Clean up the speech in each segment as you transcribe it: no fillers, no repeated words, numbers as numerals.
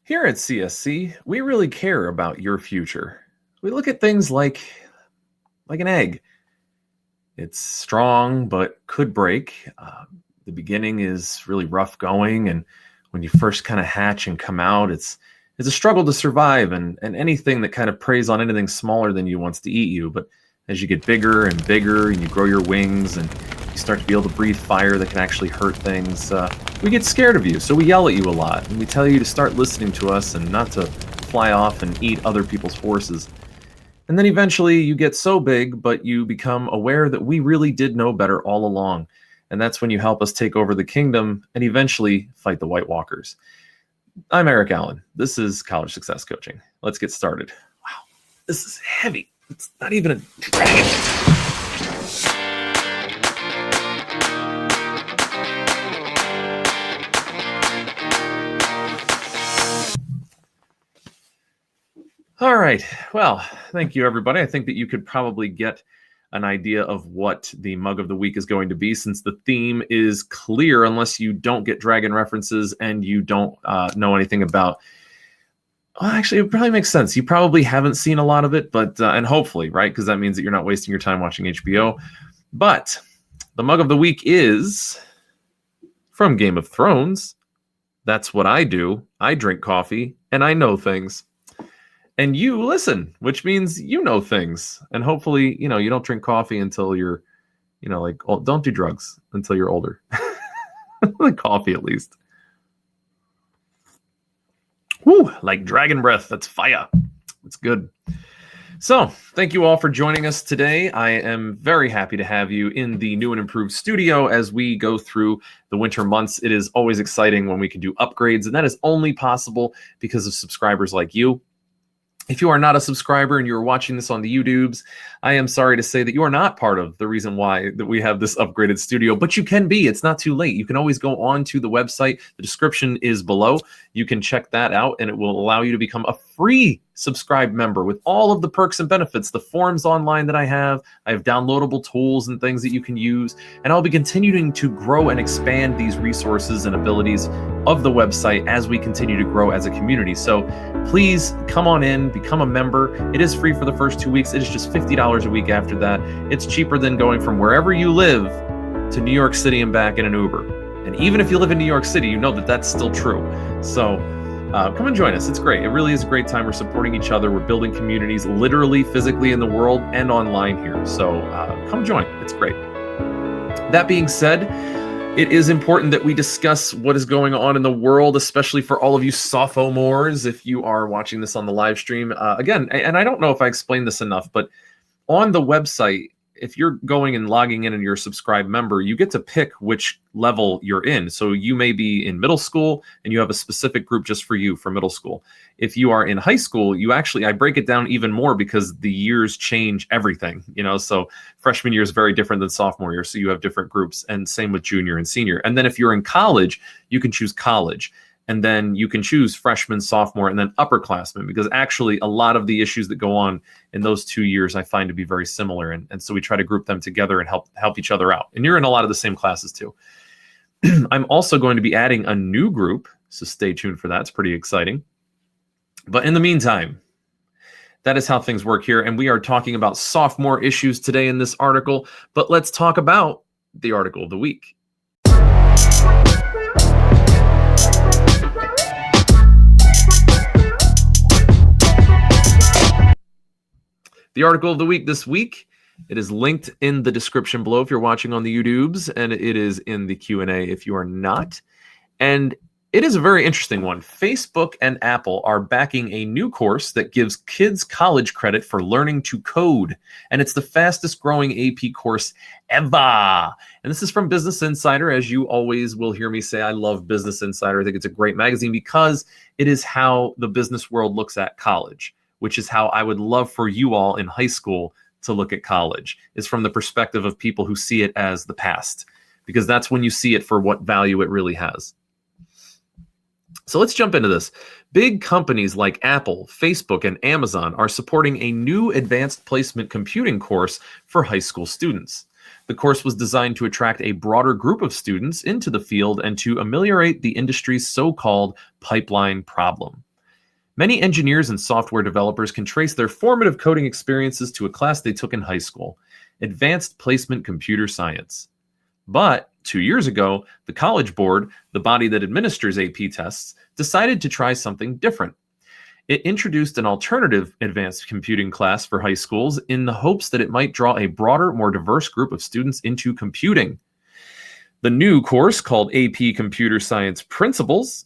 Here at CSC, we really care about your future. We look at things like an egg. It's strong, but could break. The beginning is really rough going, and when you first kind of hatch and come out, it's a struggle to survive, and anything that kind of preys on anything smaller than you wants to eat you. But as you get bigger and bigger, and you grow your wings, and you start to be able to breathe fire that can actually hurt things, we get scared of you, so we yell at you a lot, and we tell you to start listening to us and not to fly off and eat other people's horses. And then eventually you get so big, but you become aware that we really did know better all along. And that's when you help us take over the kingdom and eventually fight the White Walkers. I'm Eric Allen. This is College Success Coaching. Let's get started. Wow, this is heavy. It's not even a dragon. All right. Well, thank you, everybody. I think that you could probably get an idea of what the mug of the week is going to be, since the theme is clear, unless you don't get dragon references and you don't know anything about. Well, actually, it probably makes sense. You probably haven't seen a lot of it, but and hopefully, right? Because that means that you're not wasting your time watching HBO. But the mug of the week is from Game of Thrones. That's what I do. I drink coffee and I know things. And you listen, which means you know things. And hopefully, you don't drink coffee until you're, don't do drugs until you're older. Like coffee, at least. Woo, like dragon breath. That's fire. It's good. So, thank you all for joining us today. I am very happy to have you in the new and improved studio as we go through the winter months. It is always exciting when we can do upgrades, and that is only possible because of subscribers like you. If you are not a subscriber and you're watching this on the YouTubes, I am sorry to say that you are not part of the reason why that we have this upgraded studio, but you can be. It's not too late. You can always go on to the website. The description is below. You can check that out, and it will allow you to become a free subscribed member with all of the perks and benefits, the forms online that I have downloadable tools and things that you can use, and I'll be continuing to grow and expand these resources and abilities of the website as we continue to grow as a community. So please come on in, become a member. It is free for the first 2 weeks. It is just $50 a week after that. It's cheaper than going from wherever you live to New York City and back in an Uber. And even if you live in New York City, you know that that's still true. So come and join us. It's great. It really is a great time. We're supporting each other. We're building communities literally, physically in the world and online here. So come join. It's great. That being said, it is important that we discuss what is going on in the world, especially for all of you sophomores, if you are watching this on the live stream. Again, and I don't know if I explained this enough, but on the website, if you're going and logging in and you're a subscribed member, you get to pick which level you're in. So you may be in middle school and you have a specific group just for you for middle school. If you are in high school, I break it down even more because the years change everything, so freshman year is very different than sophomore year. So you have different groups, and same with junior and senior. And then if you're in college, you can choose college. And then you can choose freshman, sophomore, and then upperclassmen, because actually a lot of the issues that go on in those 2 years I find to be very similar. And so we try to group them together and help each other out. And you're in a lot of the same classes too. I'm also going to be adding a new group, so stay tuned for that. It's pretty exciting. But in the meantime, that is how things work here. And we are talking about sophomore issues today in this article. But let's talk about the article of the week. The article of the week this week, it is linked in the description below if you're watching on the YouTubes, and it is in the Q&A if you are not. And it is a very interesting one. Facebook and Apple are backing a new course that gives kids college credit for learning to code. And it's the fastest growing AP course ever. And this is from Business Insider. As you always will hear me say, I love Business Insider. I think it's a great magazine because it is how the business world looks at college, which is how I would love for you all in high school to look at college, is from the perspective of people who see it as the past, because that's when you see it for what value it really has. So let's jump into this. Big companies like Apple, Facebook, and Amazon are supporting a new advanced placement computing course for high school students. The course was designed to attract a broader group of students into the field and to ameliorate the industry's so-called pipeline problem. Many engineers and software developers can trace their formative coding experiences to a class they took in high school, Advanced Placement Computer Science. But 2 years ago, the College Board, the body that administers AP tests, decided to try something different. It introduced an alternative advanced computing class for high schools in the hopes that it might draw a broader, more diverse group of students into computing. The new course, called AP Computer Science Principles,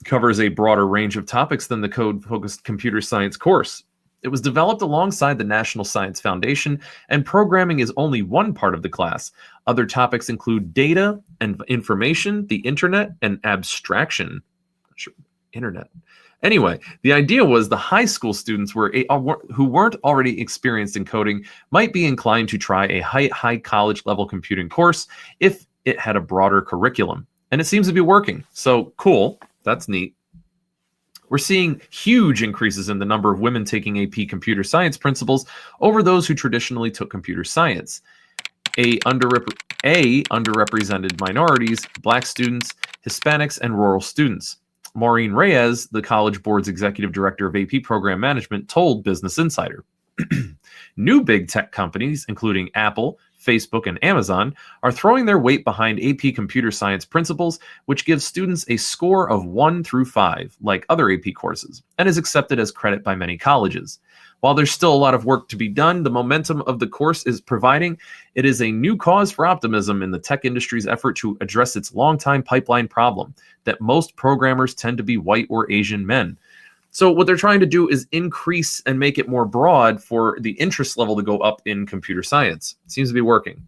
covers a broader range of topics than the code-focused computer science course. It was developed alongside the National Science Foundation, and programming is only one part of the class. Other topics include data and information, the internet, and abstraction. Not sure, internet. Anyway, the idea was the high school students who weren't already experienced in coding might be inclined to try a high college level computing course if it had a broader curriculum. And it seems to be working. So cool. That's neat. We're seeing huge increases in the number of women taking AP computer science principles over those who traditionally took computer science. Underrepresented minorities, Black students, Hispanics, and rural students. Maureen Reyes, the College Board's executive director of AP program management, told Business Insider. New big tech companies, including Apple, Facebook, and Amazon, are throwing their weight behind AP computer science principles, which gives students a score of 1 through 5, like other AP courses, and is accepted as credit by many colleges. While there's still a lot of work to be done, the momentum of the course is providing. It is a new cause for optimism in the tech industry's effort to address its longtime pipeline problem, that most programmers tend to be white or Asian men. So what they're trying to do is increase and make it more broad for the interest level to go up in computer science. It seems to be working.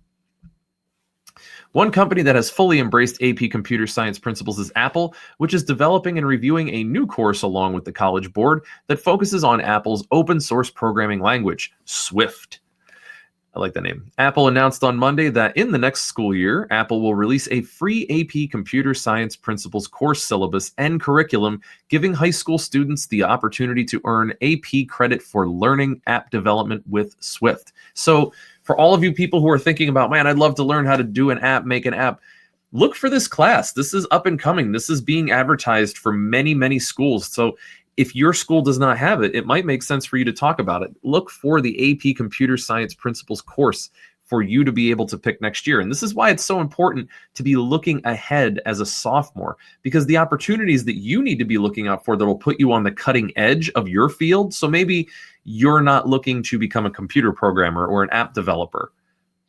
One company that has fully embraced AP computer science principles is Apple, which is developing and reviewing a new course along with the College Board that focuses on Apple's open source programming language, Swift. I like that name. Apple announced on Monday that in the next school year, Apple will release a free AP Computer Science Principles course syllabus and curriculum, giving high school students the opportunity to earn AP credit for learning app development with Swift. So for all of you people who are thinking about, man, I'd love to learn how to do an app, make an app, look for this class. This is up and coming. This is being advertised for many, many schools. So if your school does not have it, it might make sense for you to talk about it. Look for the AP Computer Science Principles course for you to be able to pick next year. And this is why it's so important to be looking ahead as a sophomore, because the opportunities that you need to be looking out for that will put you on the cutting edge of your field. So maybe you're not looking to become a computer programmer or an app developer,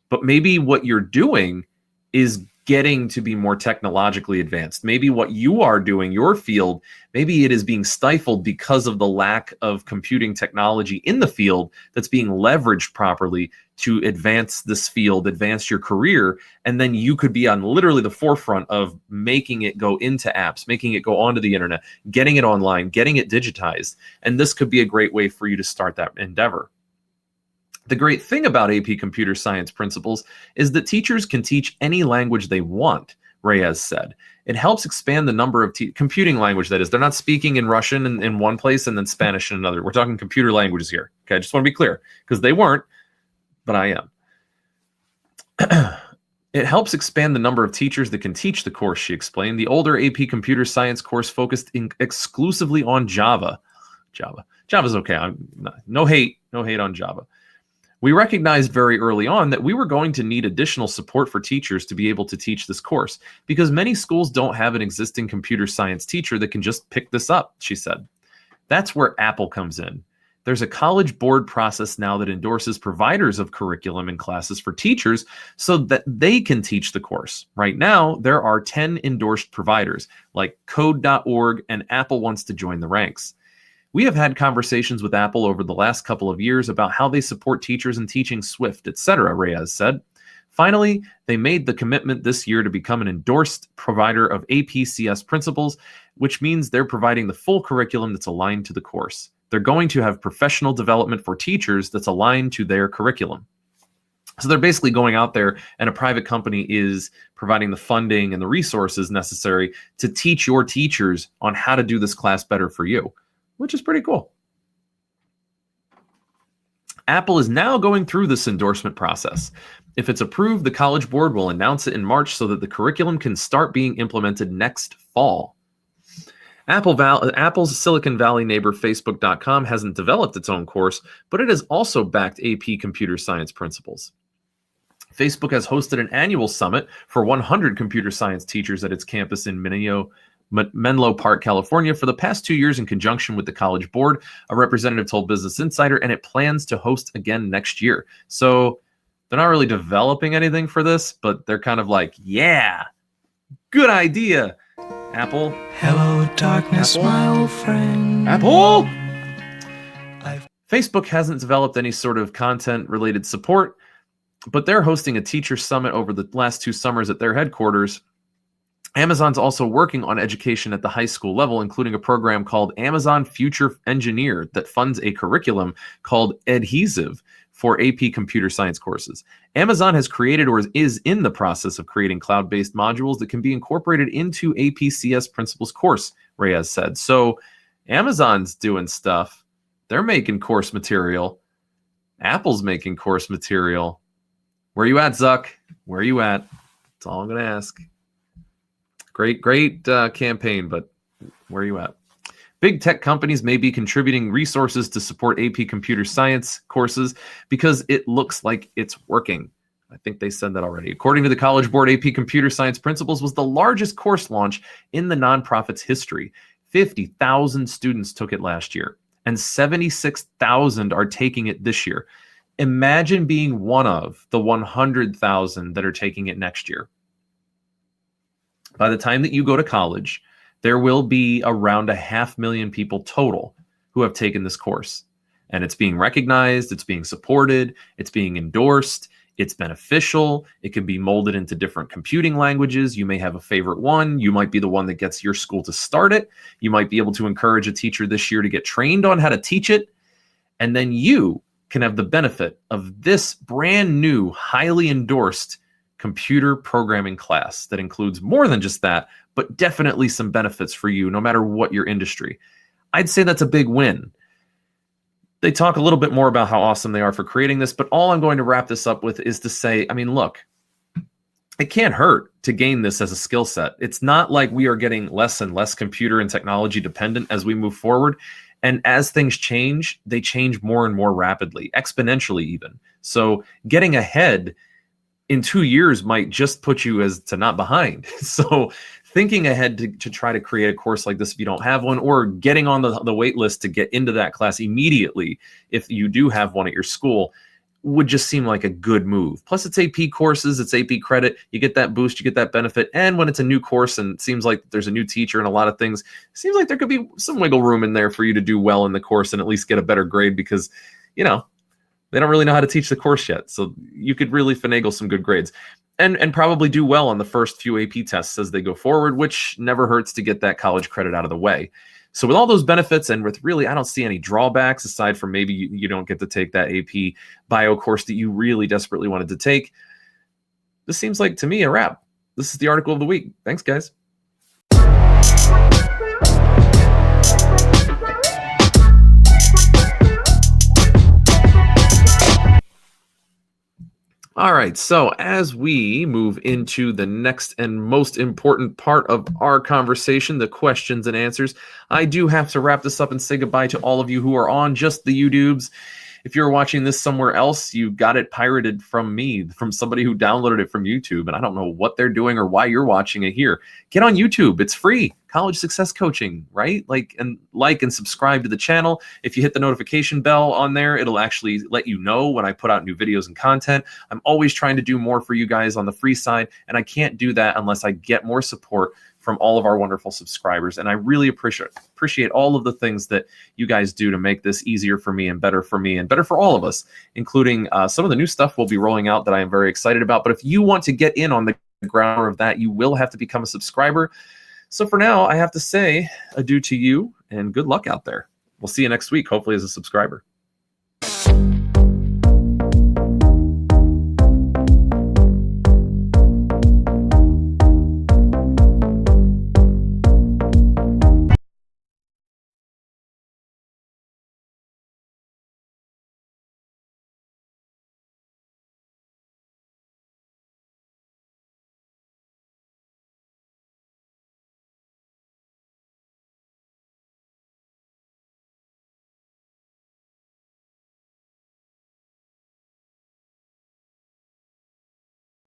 but maybe what you're doing is getting to be more technologically advanced. Maybe what you are doing, your field, maybe it is being stifled because of the lack of computing technology in the field that's being leveraged properly to advance this field, advance your career, and then you could be on literally the forefront of making it go into apps, making it go onto the internet, getting it online, getting it digitized. And this could be a great way for you to start that endeavor. The great thing about AP Computer Science Principles is that teachers can teach any language they want, Reyes said. It helps expand the number of computing language, that is. They're not speaking in Russian in one place and then Spanish in another. We're talking computer languages here. Okay, I just want to be clear, because they weren't, but I am. It helps expand the number of teachers that can teach the course, she explained. The older AP Computer Science course focused exclusively on Java. Java's okay. No hate on Java. We recognized very early on that we were going to need additional support for teachers to be able to teach this course, because many schools don't have an existing computer science teacher that can just pick this up, she said. That's where Apple comes in. There's a College Board process now that endorses providers of curriculum and classes for teachers so that they can teach the course. Right now, there are 10 endorsed providers like code.org, and Apple wants to join the ranks. We have had conversations with Apple over the last couple of years about how they support teachers in teaching Swift, etc., Reyes said. Finally, they made the commitment this year to become an endorsed provider of APCS principles, which means they're providing the full curriculum that's aligned to the course. They're going to have professional development for teachers that's aligned to their curriculum. So they're basically going out there, and a private company is providing the funding and the resources necessary to teach your teachers on how to do this class better for you, which is pretty cool. Apple is now going through this endorsement process. If it's approved, the College Board will announce it in March so that the curriculum can start being implemented next fall. Apple's Silicon Valley neighbor Facebook.com hasn't developed its own course, but it has also backed AP Computer Science principles. Facebook has hosted an annual summit for 100 computer science teachers at its campus in Menlo Park, California, for the past 2 years in conjunction with the College Board, a representative told Business Insider, and it plans to host again next year. So they're not really developing anything for this, but they're kind of like, yeah, good idea, Apple. Hello, darkness, Apple? my old friend. Apple? Facebook hasn't developed any sort of content-related support, but they're hosting a teacher summit over the last 2 summers at their headquarters. Amazon's also working on education at the high school level, including a program called Amazon Future Engineer that funds a curriculum called Adhesive for AP computer science courses. Amazon has created or is in the process of creating cloud-based modules that can be incorporated into APCS Principles course, Reyes said. So Amazon's doing stuff. They're making course material. Apple's making course material. Where you at, Zuck? Where you at? That's all I'm going to ask. Great campaign, but where are you at? Big tech companies may be contributing resources to support AP computer science courses because it looks like it's working. I think they said that already. According to the College Board, AP Computer Science Principles was the largest course launch in the nonprofit's history. 50,000 students took it last year, and 76,000 are taking it this year. Imagine being one of the 100,000 that are taking it next year. By the time that you go to college, there will be around 500,000 people total who have taken this course. And it's being recognized, it's being supported, it's being endorsed, it's beneficial, it can be molded into different computing languages. You may have a favorite one. You might be the one that gets your school to start it. You might be able to encourage a teacher this year to get trained on how to teach it. And then you can have the benefit of this brand new, highly endorsed computer programming class that includes more than just that, but definitely some benefits for you, no matter what your industry. I'd say that's a big win. They talk a little bit more about how awesome they are for creating this, but all I'm going to wrap this up with is to say, I mean, look, it can't hurt to gain this as a skill set. It's not like we are getting less and less computer and technology dependent as we move forward. And as things change, they change more and more rapidly, exponentially even. So getting ahead in 2 years might just put you as to not behind. So thinking ahead to try to create a course like this if you don't have one, or getting on the wait list to get into that class immediately if you do have one at your school, would just seem like a good move. Plus it's AP courses, it's AP credit, you get that boost, you get that benefit. And when it's a new course and it seems like there's a new teacher and a lot of things, it seems like there could be some wiggle room in there for you to do well in the course and at least get a better grade because, you know, they don't really know how to teach the course yet. So you could really finagle some good grades and probably do well on the first few AP tests as they go forward, which never hurts to get that college credit out of the way. So with all those benefits and with really, I don't see any drawbacks aside from maybe you don't get to take that AP bio course that you really desperately wanted to take. This seems like, to me, a wrap. This is the article of the week. Thanks, guys. All right, so as we move into the next and most important part of our conversation, the questions and answers, I do have to wrap this up and say goodbye to all of you who are on just the YouTubes. If you're watching this somewhere else, you got it pirated from me, from somebody who downloaded it from YouTube, and I don't know what they're doing or why you're watching it here. Get on YouTube. It's free. College Success Coaching, right? Like and subscribe to the channel. If you hit the notification bell on there, it'll actually let you know when I put out new videos and content. I'm always trying to do more for you guys on the free side, and I can't do that unless I get more support from all of our wonderful subscribers. And I really appreciate all of the things that you guys do to make this easier for me and better for all of us, including some of the new stuff we'll be rolling out that I am very excited about. But if you want to get in on the ground of that, you will have to become a subscriber. So for now, I have to say adieu to you and good luck out there. We'll see you next week, hopefully as a subscriber.